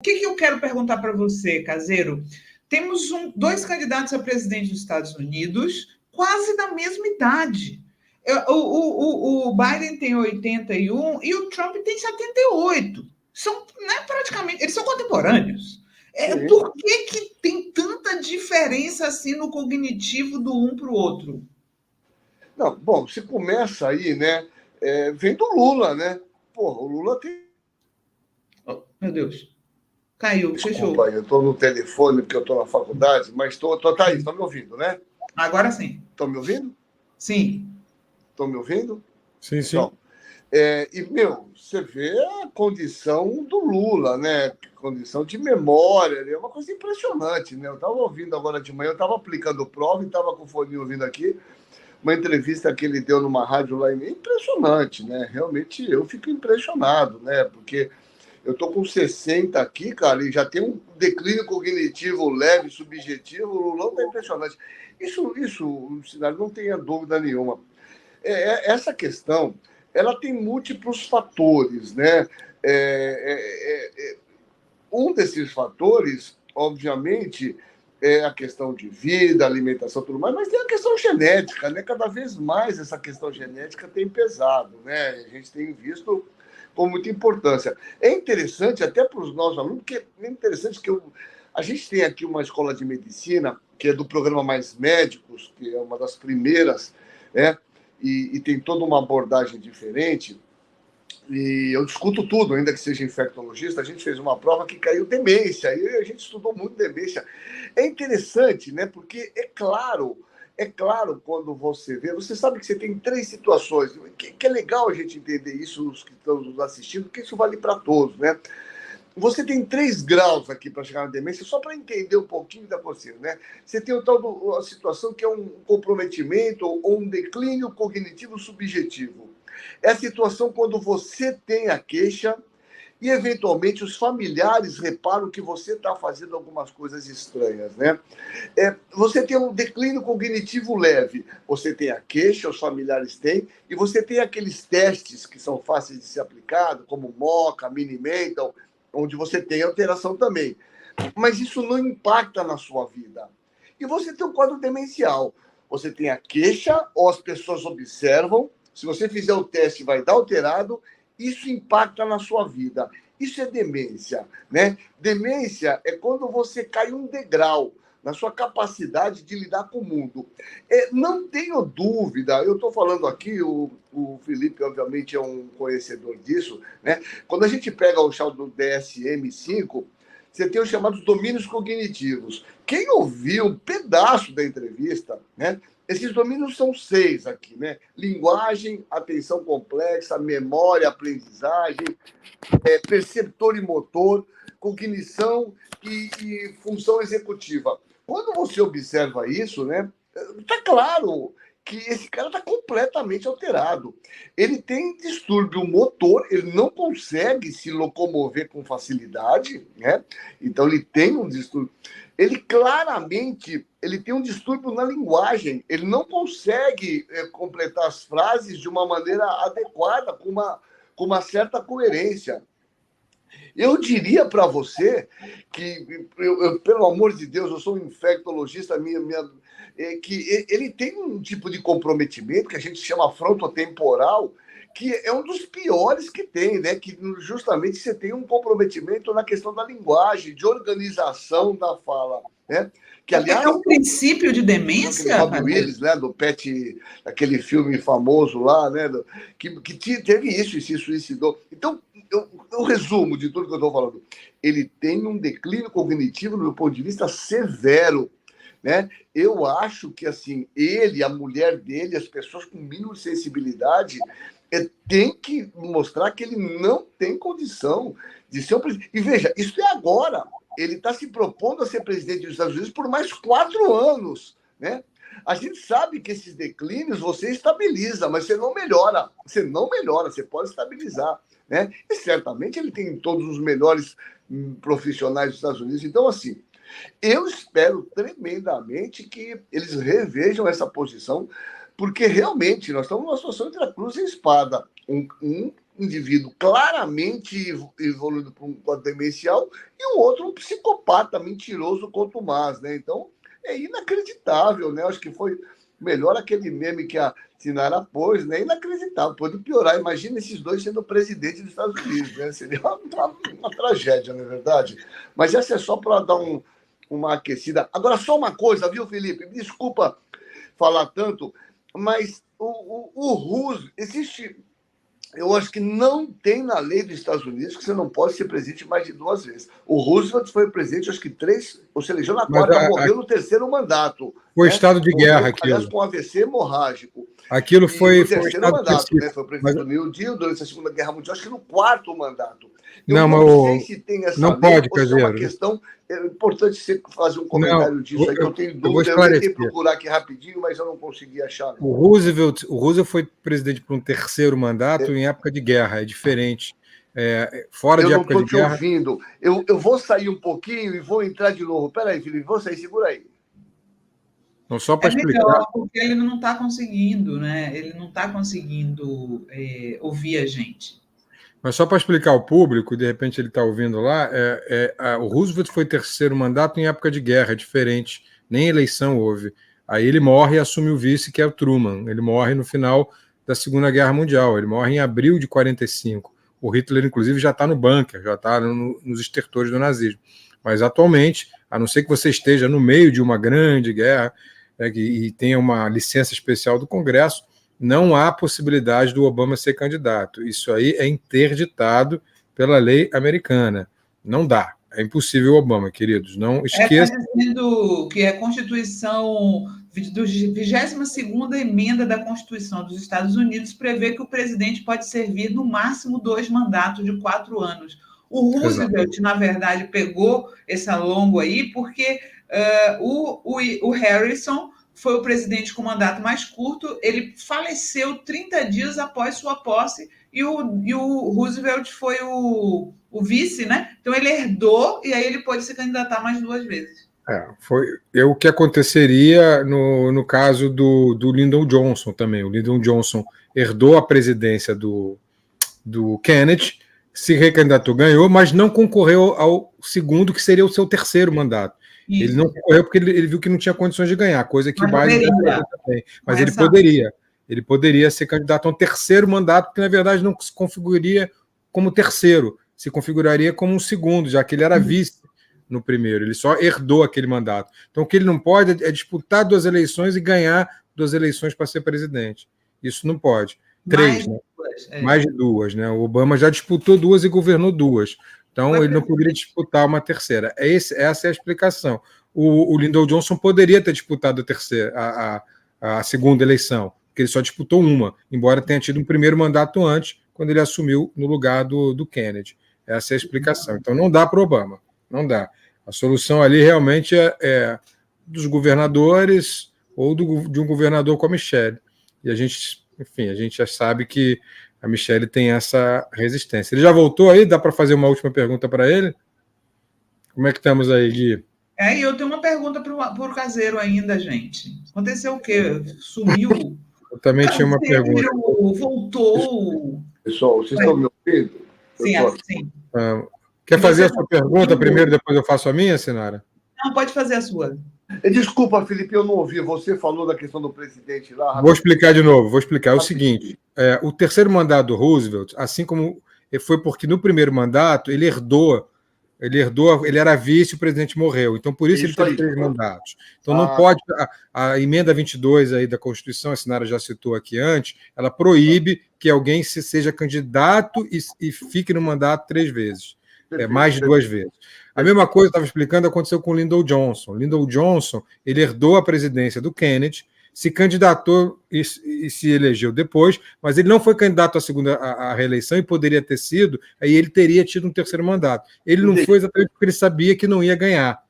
O que eu quero perguntar para você, Caseiro? Temos dois candidatos a presidente dos Estados Unidos, quase da mesma idade. O Biden tem 81 e o Trump tem 78. São, né, praticamente, eles são contemporâneos. Por que tem tanta diferença assim no cognitivo do um para o outro? Não, bom, se começa aí, né? Vem do Lula, né? Porra, o Lula tem. Oh, meu Deus. Caiu, Desculpa, fechou. eu estou no telefone porque eu estou na faculdade, mas tá aí, estão me ouvindo, né? Agora sim. Estão me ouvindo? Sim. Estão me ouvindo? Sim, sim. Então, você vê a condição do Lula, né? Condição de memória, é uma coisa impressionante, né? Eu estava ouvindo agora de manhã, eu estava aplicando prova e estava com o fone ouvindo aqui, uma entrevista que ele deu numa rádio lá, impressionante, né? Realmente eu fico impressionado, né? Porque eu tô com 60 aqui, cara, e já tem um declínio cognitivo leve, subjetivo, o Lulão tá impressionante. Isso, não tenha dúvida nenhuma. Essa questão, ela tem múltiplos fatores, né? Um desses fatores, obviamente, é a questão de vida, alimentação, tudo mais, mas tem a questão genética, né? Cada vez mais essa questão genética tem pesado, né? A gente tem visto com muita importância. É interessante, até para os nossos alunos, porque é interessante que a gente tem aqui uma escola de medicina, que é do programa Mais Médicos, que é uma das primeiras, né? E tem toda uma abordagem diferente. E eu discuto tudo, ainda que seja infectologista. A gente fez uma prova que caiu demência, e a gente estudou muito demência. É interessante, né? Porque é claro quando você vê, você sabe que você tem três situações, que é legal a gente entender isso, os que estão nos assistindo, porque isso vale para todos, né? Você tem 3 graus aqui para chegar na demência, só para entender um pouquinho da você, né? Você tem a situação que é um comprometimento ou um declínio cognitivo subjetivo. É a situação quando você tem a queixa e, eventualmente, os familiares reparam que você está fazendo algumas coisas estranhas, né? Você tem um declínio cognitivo leve. Você tem a queixa, os familiares têm, e você tem aqueles testes que são fáceis de ser aplicados, como MoCA, Mini-Mental, onde você tem alteração também. Mas isso não impacta na sua vida. E você tem um quadro demencial. Você tem a queixa, ou as pessoas observam, se você fizer o teste vai dar alterado, isso impacta na sua vida. Isso é demência, né? Demência é quando você cai um degrau na sua capacidade de lidar com o mundo. Não tenho dúvida, eu estou falando aqui, o Felipe, obviamente, é um conhecedor disso, né? Quando a gente pega o chão do DSM-5, você tem os chamados domínios cognitivos. Quem ouviu um pedaço da entrevista, né? Esses domínios são 6 aqui, né? Linguagem, atenção complexa, memória, aprendizagem, perceptor e motor, cognição e função executiva. Quando você observa isso, né, tá claro que esse cara está completamente alterado. Ele tem distúrbio motor, ele não consegue se locomover com facilidade, né? Então ele tem um distúrbio. Ele claramente tem um distúrbio na linguagem. Ele não consegue completar as frases de uma maneira adequada, com uma certa coerência. Eu diria para você que, pelo amor de Deus, eu sou um infectologista, que ele tem um tipo de comprometimento que a gente chama frontotemporal, que é um dos piores que tem, né? Que justamente você tem um comprometimento na questão da linguagem, de organização da fala, né? Que, aliás, é um princípio de demência? Robin Williams, né? Do Pet, aquele filme famoso lá, né? Que teve isso e se suicidou. Então, eu resumo de tudo que eu estou falando. Ele tem um declínio cognitivo, do meu ponto de vista, severo, né? Eu acho que, assim, ele, a mulher dele, as pessoas com mínimo de sensibilidade, tem que mostrar que ele não tem condição de ser um presidente. E veja, isso é agora. Ele está se propondo a ser presidente dos Estados Unidos por mais 4 anos, né? A gente sabe que esses declínios você estabiliza, mas você não melhora. Você não melhora, você pode estabilizar, né? E certamente ele tem todos os melhores profissionais dos Estados Unidos. Então, assim, eu espero tremendamente que eles revejam essa posição, porque realmente nós estamos numa situação entre a cruz e a espada. Um indivíduo claramente evoluído para um quadro demencial e o outro um psicopata mentiroso contumaz, né? Então, é inacreditável, né? Acho que foi melhor aquele meme que a Sinara pôs, né? Inacreditável, pode piorar. Imagina esses dois sendo presidente dos Estados Unidos, né? Seria uma tragédia, não é verdade? Mas essa é só para dar uma aquecida. Agora, só uma coisa, viu, Felipe? Desculpa falar tanto, mas o Roosevelt, existe... Eu acho que não tem na lei dos Estados Unidos que você não pode ser presidente mais de 2 vezes. O Roosevelt foi presidente, acho que 3, ou se elegeu na 4ª, morreu no 3º mandato. Foi né? estado de guerra morreu, aquilo. Aliás, com AVC hemorrágico. Aquilo foi no 3º mandato, né? Foi presidente mas... do New Deal durante a Segunda Guerra Mundial, acho que no 4º mandato. Eu não sei se tem essa não lei, pode, ou se é uma Caseiro. questão... É importante você fazer um comentário disso aí, que eu tenho dúvida. Eu tentei procurar aqui rapidinho, mas eu não consegui achar. O Roosevelt foi presidente por um 3º mandato em época de guerra, é diferente. Fora de época de guerra... Eu não estou te ouvindo. Eu vou sair um pouquinho e vou entrar de novo. Peraí, Felipe, vou sair, segura aí. Não, só para explicar. Melhor, porque ele não está conseguindo, né? Ele não está conseguindo ouvir a gente. Mas só para explicar ao público, de repente ele está ouvindo lá, o Roosevelt foi 3º mandato em época de guerra, é diferente, nem eleição houve. Aí ele morre e assume o vice, que é o Truman. Ele morre no final da Segunda Guerra Mundial, ele morre em abril de 45. O Hitler, inclusive, já está no bunker, já está nos estertores do nazismo. Mas atualmente, a não ser que você esteja no meio de uma grande guerra, e tenha uma licença especial do Congresso, não há possibilidade do Obama ser candidato. Isso aí é interditado pela lei americana. Não dá. É impossível o Obama, queridos. Não esqueçam. Está dizendo que a Constituição, 22ª emenda da Constituição dos Estados Unidos prevê que o presidente pode servir no máximo 2 mandatos de 4 anos. O Roosevelt, na verdade, pegou essa longo aí porque o Harrison foi o presidente com mandato mais curto, ele faleceu 30 dias após sua posse e o Roosevelt foi o vice, né? Então ele herdou e aí ele pôde se candidatar mais 2 vezes. Foi o que aconteceria no caso do Lyndon Johnson também. O Lyndon Johnson herdou a presidência do Kennedy, se recandidatou, ganhou, mas não concorreu ao segundo, que seria o seu 3º mandato. Isso. Ele não concorreu porque ele viu que não tinha condições de ganhar, coisa que o Biden também. Mas ele poderia ser candidato a um 3º mandato, que na verdade não se configuraria como 3º, se configuraria como um 2º, já que ele era vice no primeiro, ele só herdou aquele mandato. Então o que ele não pode é disputar 2 eleições e ganhar 2 eleições para ser presidente. Isso não pode. 3, né? Mais de 2, né? O Obama já disputou 2 e governou 2. Então, ele não poderia disputar uma 3ª. Essa é a explicação. O Lyndon Johnson poderia ter disputado a 2ª eleição, porque ele só disputou uma, embora tenha tido um 1º mandato antes, quando ele assumiu no lugar do Kennedy. Essa é a explicação. Então, não dá para o Obama. Não dá. A solução ali realmente é dos governadores ou de um governador com a Michelle. E a gente já sabe que a Michelle tem essa resistência. Ele já voltou aí? Dá para fazer uma última pergunta para ele? Como é que estamos aí, Gui? E eu tenho uma pergunta para o Caseiro ainda, gente. Aconteceu o quê? Sumiu? Eu também tinha uma pergunta. Voltou. Pessoal, vocês estão me ouvindo? Sim. Quer fazer a sua pergunta primeiro, depois eu faço a minha, Sinara? Não, pode fazer a sua. Desculpa, Felipe, eu não ouvi. Você falou da questão do presidente lá. Vou explicar de novo. É o seguinte: o 3º mandato do Roosevelt, assim como foi porque no 1º mandato ele herdou, ele era vice, o presidente morreu. Então, por isso ele teve 3 mandatos. Então, não pode. A emenda 22 aí da Constituição, a Sinara já citou aqui antes, ela proíbe que alguém seja candidato e fique no mandato 3 vezes. Mais de 2 vezes. A mesma coisa, eu estava explicando, aconteceu com o Lyndon Johnson. Lyndon Johnson, ele herdou a presidência do Kennedy, se candidatou e se elegeu depois, mas ele não foi candidato à reeleição e poderia ter sido, aí ele teria tido um 3º mandato. Ele não foi exatamente porque ele sabia que não ia ganhar.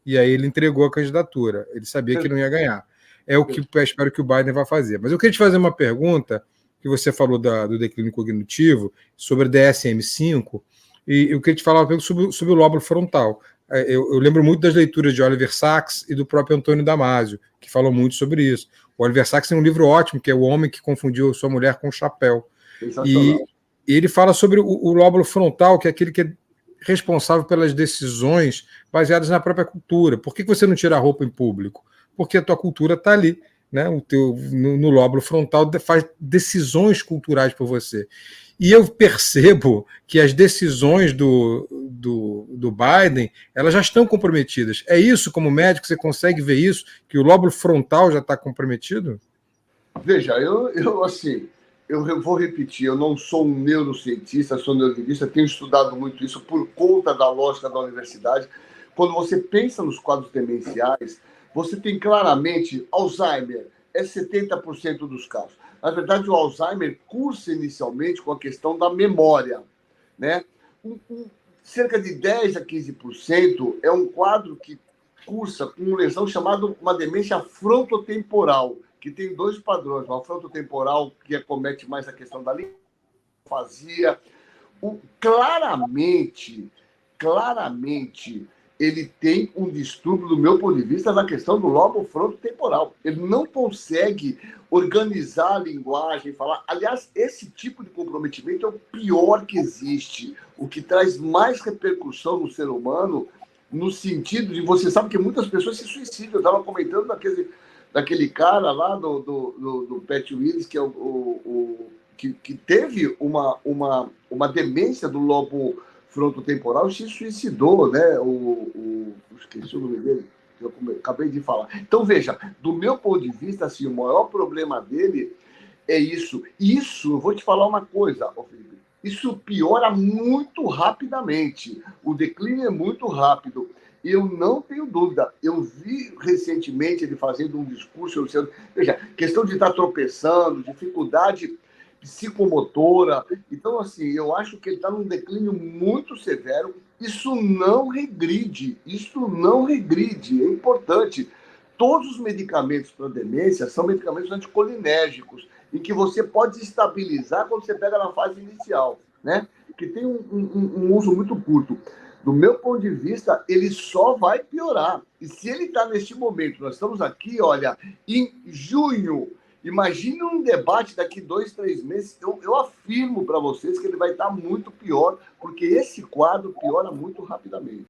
E aí ele entregou a candidatura. Ele sabia que não ia ganhar. É o que eu espero que o Biden vá fazer. Mas eu queria te fazer uma pergunta, que você falou do declínio cognitivo, sobre a DSM-5, e eu queria te falar um pouco sobre o lóbulo frontal. Eu lembro muito das leituras de Oliver Sacks e do próprio Antônio Damasio, que falam muito sobre isso. O Oliver Sacks tem um livro ótimo, que é O Homem que Confundiu Sua Mulher com o Chapéu. ele fala sobre o lóbulo frontal, que é aquele que é responsável pelas decisões baseadas na própria cultura. Por que você não tira a roupa em público? Porque a tua cultura está ali, né? No lóbulo frontal faz decisões culturais por você. E eu percebo que as decisões do Biden, elas já estão comprometidas. É isso, como médico, você consegue ver isso? Que o lóbulo frontal já está comprometido? Veja, eu vou repetir, eu não sou um neurocientista, sou neurolinguista, tenho estudado muito isso por conta da lógica da universidade. Quando você pensa nos quadros demenciais, você tem claramente Alzheimer, é 70% dos casos. Na verdade, o Alzheimer cursa inicialmente com a questão da memória, né? Cerca de 10 a 15% é um quadro que cursa com uma lesão chamada uma demência frontotemporal, que tem dois padrões. Uma frontotemporal, que acomete mais a questão da linfasia. Claramente, ele tem um distúrbio, do meu ponto de vista, na questão do lobo frontotemporal. Ele não consegue organizar a linguagem, falar. Aliás, esse tipo de comprometimento é o pior que existe. O que traz mais repercussão no ser humano, no sentido de, você sabe que muitas pessoas se suicidam. Eu estava comentando daquele cara lá do Pat Willis, que é que teve uma demência do lobo frontotemporal, se suicidou, né? Esqueci o nome dele, eu acabei de falar. Então, veja, do meu ponto de vista, assim, o maior problema dele é isso. Isso, eu vou te falar uma coisa, Felipe, isso piora muito rapidamente. O declínio é muito rápido. Eu não tenho dúvida. Eu vi recentemente ele fazendo um discurso, veja, questão de estar tropeçando, dificuldade psicomotora. Então, assim, eu acho que ele está num declínio muito severo. Isso não regride. É importante. Todos os medicamentos para demência são medicamentos anticolinérgicos, em que você pode estabilizar quando você pega na fase inicial, né? Que tem um uso muito curto. Do meu ponto de vista, ele só vai piorar. E se ele está neste momento, nós estamos aqui, olha, em junho. Imagine um debate daqui 2, 3 meses. Eu afirmo para vocês que ele vai estar muito pior, porque esse quadro piora muito rapidamente.